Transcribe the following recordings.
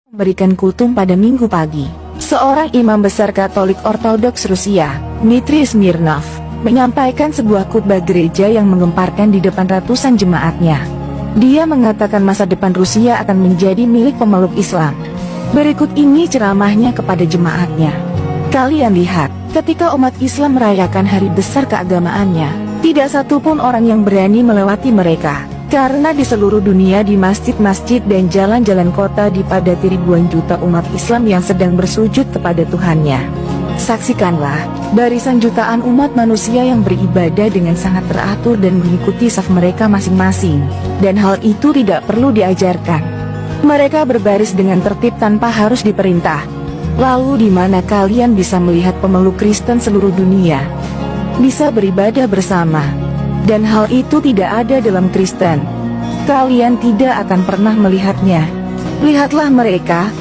Memberikan kultum pada Minggu pagi, seorang imam besar Katolik Ortodoks Rusia, Dmitry Smirnov, menyampaikan sebuah khutbah gereja yang menggemparkan di depan ratusan jemaatnya. Dia mengatakan masa depan Rusia akan menjadi milik pemeluk Islam. Berikut ini ceramahnya kepada jemaatnya. Kalian lihat, ketika umat Islam merayakan hari besar keagamaannya, tidak satupun orang yang berani melewati mereka. Karena di seluruh dunia, di masjid-masjid dan jalan-jalan kota dipadati ribuan juta umat Islam yang sedang bersujud kepada Tuhannya. Saksikanlah, barisan jutaan umat manusia yang beribadah dengan sangat teratur dan mengikuti saf mereka masing-masing. Dan hal itu tidak perlu diajarkan. Mereka berbaris dengan tertib tanpa harus diperintah. Lalu di mana kalian bisa melihat pemeluk Kristen seluruh dunia bisa beribadah bersama? Dan hal itu tidak ada dalam Kristen. Kalian tidak akan pernah melihatnya. Lihatlah mereka.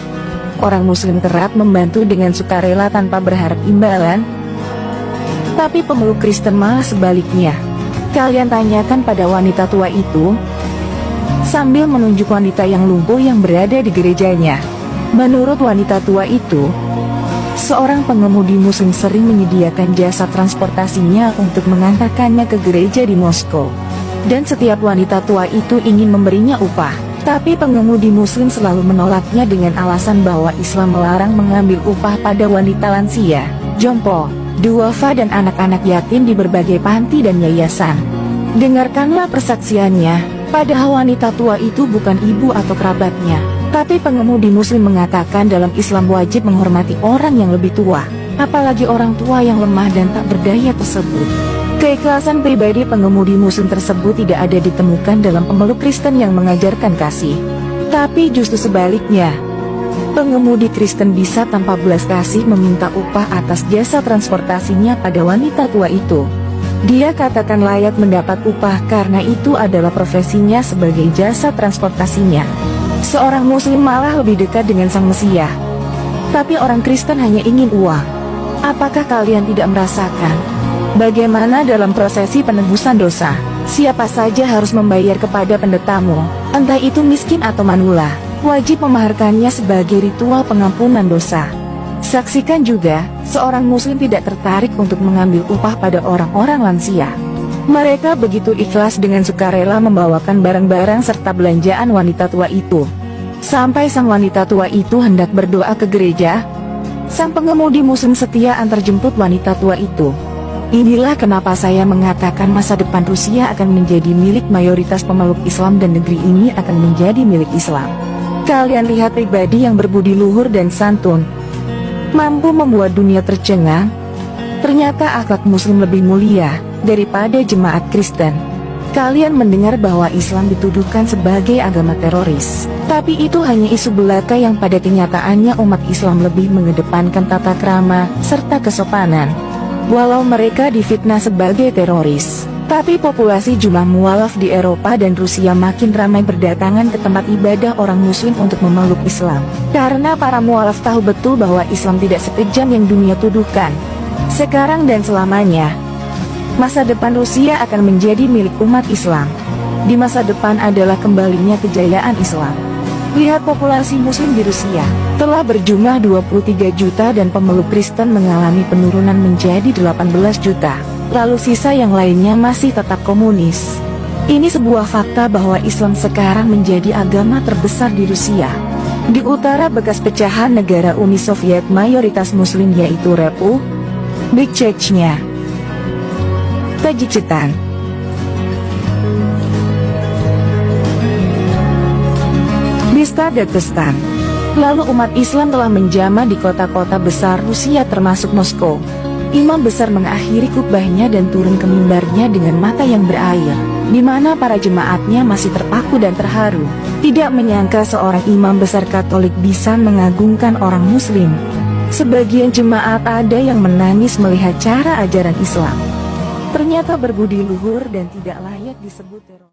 Orang Muslim kerap membantu dengan sukarela tanpa berharap imbalan. Tapi pemeluk Kristen malah sebaliknya. Kalian tanyakan pada wanita tua itu, sambil menunjuk wanita yang lumpuh yang berada di gerejanya. Menurut wanita tua itu, seorang pengemudi Muslim sering menyediakan jasa transportasinya untuk mengantarkannya ke gereja di Moskow. Dan setiap wanita tua itu ingin memberinya upah. Tapi pengemudi Muslim selalu menolaknya dengan alasan bahwa Islam melarang mengambil upah pada wanita lansia, jompo, duafa dan anak-anak yatim di berbagai panti dan yayasan. Dengarkanlah persaksiannya, padahal wanita tua itu bukan ibu atau kerabatnya. Tapi pengemudi Muslim mengatakan dalam Islam wajib menghormati orang yang lebih tua, apalagi orang tua yang lemah dan tak berdaya tersebut. Keikhlasan pribadi pengemudi Muslim tersebut tidak ada ditemukan dalam pemeluk Kristen yang mengajarkan kasih. Tapi justru sebaliknya, pengemudi Kristen bisa tanpa belas kasih meminta upah atas jasa transportasinya pada wanita tua itu. Dia katakan layak mendapat upah karena itu adalah profesinya sebagai jasa transportasinya. Seorang Muslim malah lebih dekat dengan Sang Mesias. Tapi orang Kristen hanya ingin uang. Apakah kalian tidak merasakan bagaimana dalam prosesi penebusan dosa, siapa saja harus membayar kepada pendetamu, entah itu miskin atau manula, wajib memaharkannya sebagai ritual pengampunan dosa. Saksikan juga, seorang Muslim tidak tertarik untuk mengambil upah pada orang-orang lansia. Mereka begitu ikhlas dengan sukarela membawakan barang-barang serta belanjaan wanita tua itu. Sampai sang wanita tua itu hendak berdoa ke gereja, sang pengemudi Muslim setia antar jemput wanita tua itu. Inilah kenapa saya mengatakan masa depan Rusia akan menjadi milik mayoritas pemeluk Islam dan negeri ini akan menjadi milik Islam. Kalian lihat pribadi yang berbudi luhur dan santun, mampu membuat dunia tercengang. Ternyata akhlak Muslim lebih mulia daripada jemaat Kristen. Kalian mendengar bahwa Islam dituduhkan sebagai agama teroris. Tapi itu hanya isu belaka yang pada kenyataannya umat Islam lebih mengedepankan tata krama serta kesopanan. Walau mereka difitnah sebagai teroris, tapi populasi jumlah mualaf di Eropa dan Rusia makin ramai berdatangan ke tempat ibadah orang Muslim untuk memeluk Islam. Karena para mualaf tahu betul bahwa Islam tidak sekejam yang dunia tuduhkan. Sekarang dan selamanya, masa depan Rusia akan menjadi milik umat Islam. Di masa depan adalah kembalinya kejayaan Islam. Lihat populasi Muslim di Rusia telah berjumlah 23 juta dan pemeluk Kristen mengalami penurunan menjadi 18 juta. Lalu sisa yang lainnya masih tetap komunis. Ini sebuah fakta bahwa Islam sekarang menjadi agama terbesar di Rusia. Di utara bekas pecahan negara Uni Soviet mayoritas Muslim yaitu Republik Chechnya, Tajikistan, Dagestan. Lalu umat Islam telah menjamah di kota-kota besar Rusia termasuk Moskow. Imam besar mengakhiri khutbahnya dan turun ke mimbarnya dengan mata yang berair, di mana para jemaatnya masih terpaku dan terharu. Tidak menyangka seorang imam besar Katolik bisa mengagungkan orang Muslim. Sebagian jemaat ada yang menangis melihat cara ajaran Islam. Ternyata berbudi luhur dan tidak layak disebut teroris.